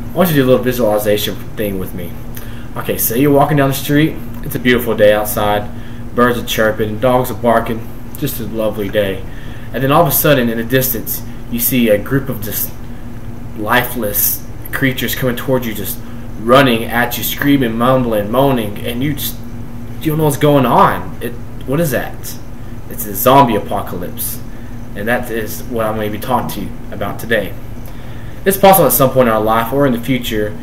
I want you to do a little visualization thing with me. Okay, say you're walking down the street. It's a beautiful day outside. Birds are chirping, dogs are barking. Just a lovely day. And then all of a sudden, in the distance, you see a group of just lifeless creatures coming towards you, just running at you, screaming, mumbling, moaning, and you don't know what's going on. What is that? It's a zombie apocalypse. And that is what I'm going to be talking to you about today. It's possible at some point in our life or in the future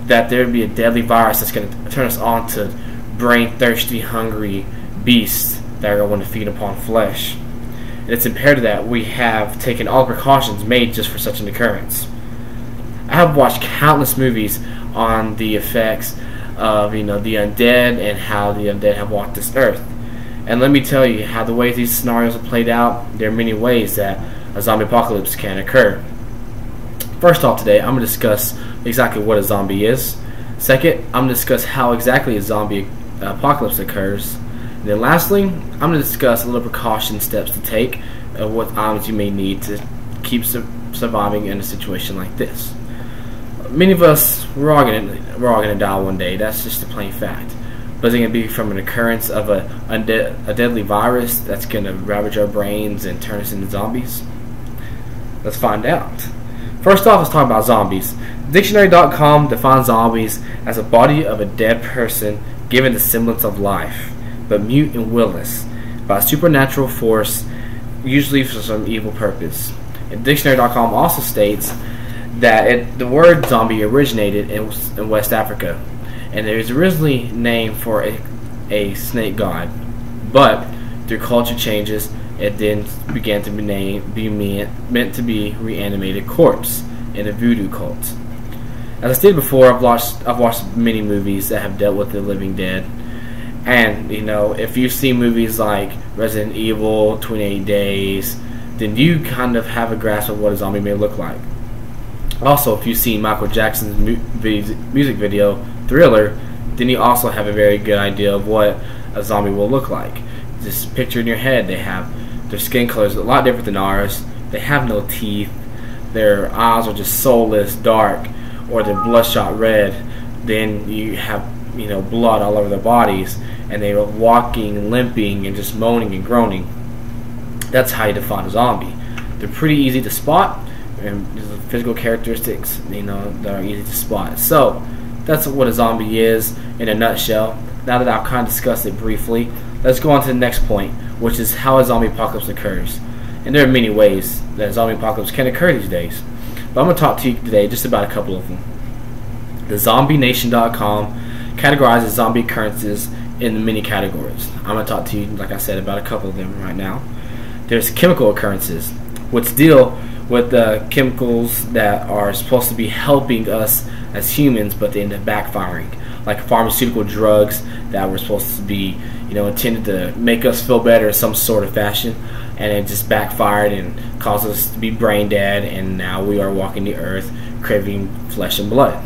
that there will be a deadly virus that's going to turn us on to brain-thirsty, hungry beasts that are going to feed upon flesh. And it's imperative that we have taken all precautions made just for such an occurrence. I have watched countless movies on the effects of the undead and how the undead have walked this earth. And let me tell you how the way these scenarios are played out, there are many ways that a zombie apocalypse can occur. First off, today I'm going to discuss exactly what a zombie is. Second, I'm going to discuss how exactly a zombie apocalypse occurs. And then lastly, I'm going to discuss a little precaution steps to take of what items you may need to keep surviving in a situation like this. Many of us, we're all going to die one day. That's just a plain fact. But is it going to be from an occurrence of a deadly virus that's going to ravage our brains and turn us into zombies? Let's find out. First off, let's talk about zombies. Dictionary.com defines zombies as a body of a dead person given the semblance of life, but mute and willless, by a supernatural force, usually for some evil purpose. And Dictionary.com also states that the word zombie originated in West Africa, and it was originally named for a snake god, but through culture changes, it then began to be meant to be reanimated corpse in a voodoo cult. As I stated before, I've watched many movies that have dealt with the living dead, and if you've seen movies like Resident Evil, 28 Days, then you kind of have a grasp of what a zombie may look like. Also, if you've seen Michael Jackson's music video Thriller, then you also have a very good idea of what a zombie will look like. Just picture in your head, they have their skin color is a lot different than ours. They have no teeth. Their eyes are just soulless, dark, or they're bloodshot red. Then you have blood all over their bodies, and they are walking, limping, and just moaning and groaning. That's how you define a zombie. They're pretty easy to spot, and there's physical characteristics that are easy to spot. So that's what a zombie is in a nutshell. Now that I've kind of discussed it briefly, let's go on to the next point, which is how a zombie apocalypse occurs. And there are many ways that a zombie apocalypse can occur these days, but I'm going to talk to you today just about a couple of them. The ZombieNation.com categorizes zombie occurrences in many categories. I'm going to talk to you, like I said, about a couple of them right now. There's chemical occurrences, which deal with the chemicals that are supposed to be helping us as humans, but they end up backfiring, like pharmaceutical drugs that were supposed to be intended to make us feel better in some sort of fashion, and it just backfired and caused us to be brain dead, and now we are walking the earth craving flesh and blood.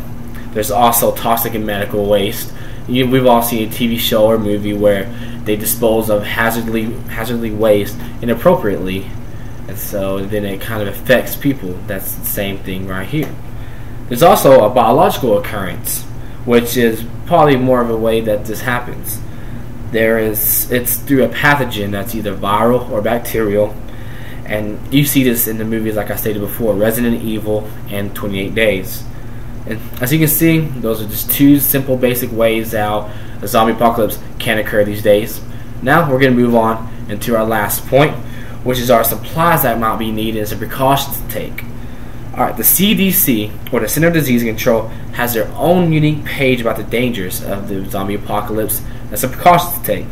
There's also toxic and medical waste. We've all seen a TV show or movie where they dispose of hazardly waste inappropriately, and so then it kind of affects people. That's the same thing right here. There's also a biological occurrence, which is probably more of a way that this happens. It's through a pathogen that's either viral or bacterial, and you see this in the movies like I stated before, Resident Evil and 28 Days. And as you can see, those are just two simple basic ways how a zombie apocalypse can occur these days. Now we're going to move on into our last point, which is our supplies that might be needed and some precautions to take. Alright, the CDC, or the Center of Disease Control, has their own unique page about the dangers of the zombie apocalypse and some precautions to take.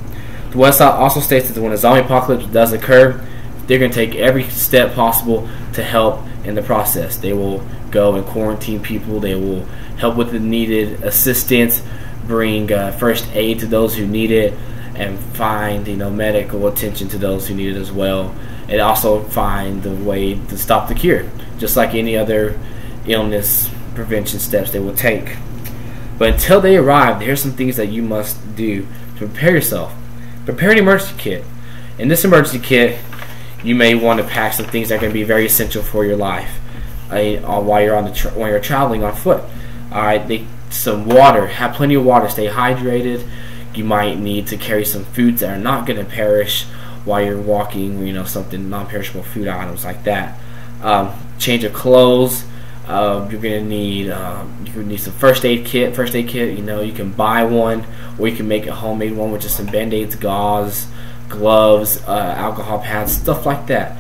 The website also states that when a zombie apocalypse does occur, they're going to take every step possible to help in the process. They will go and quarantine people. They will help with the needed assistance, bring first aid to those who need it, and find medical attention to those who need it as well. And also find the way to stop the cure, just like any other illness prevention steps they will take. But until they arrive, there are some things that you must do to prepare yourself. Prepare an emergency kit. In this emergency kit, you may want to pack some things that are going to be very essential for your life while you're traveling on foot. Alright, some water. Have plenty of water. Stay hydrated. You might need to carry some foods that are not going to perish while you're walking, something non-perishable food items like that. Change of clothes. You're gonna need some first aid kit. You can buy one, or you can make a homemade one with just some band-aids, gauze, gloves, alcohol pads, stuff like that.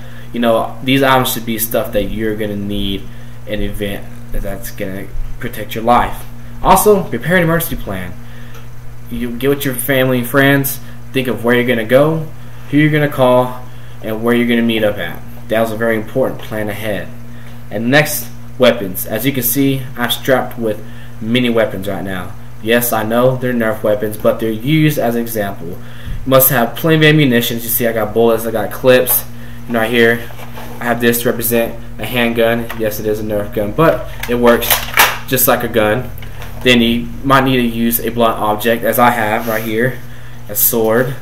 These items should be stuff that you're gonna need in an event that's gonna protect your life. Also, prepare an emergency plan. You get with your family and friends. Think of where you're gonna go, who you're gonna call, and where you're gonna meet up at. That was a very important plan ahead. And next, weapons. As you can see, I'm strapped with many weapons right now. Yes, I know they're Nerf weapons, but they're used as an example. You must have plenty of ammunition. You see I got bullets, I got clips. Right here, I have this to represent a handgun. Yes, it is a Nerf gun, but it works just like a gun. Then you might need to use a blunt object, as I have right here, a sword.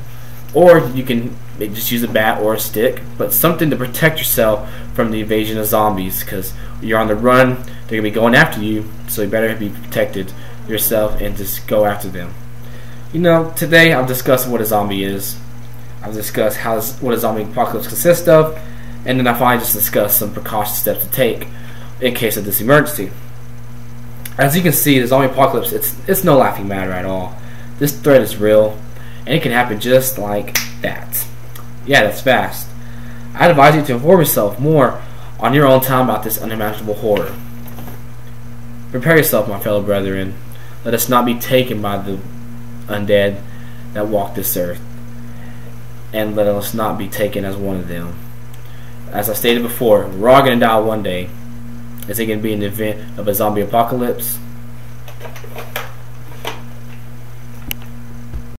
Or you can just use a bat or a stick, but something to protect yourself from the invasion of zombies, because you're on the run, they're going to be going after you, so you better be protected yourself and just go after them. Today I'll discuss what a zombie is. I'll discuss what a zombie apocalypse consists of, and then I'll finally just discuss some precaution steps to take in case of this emergency. As you can see, the zombie apocalypse, it's no laughing matter at all. This threat is real, and it can happen just like that. Yeah, that's fast. I'd advise you to inform yourself more on your own time about this unimaginable horror. Prepare yourself, my fellow brethren. Let us not be taken by the undead that walk this earth, and let us not be taken as one of them. As I stated before, we're all going to die one day. Is it going to be an event of a zombie apocalypse?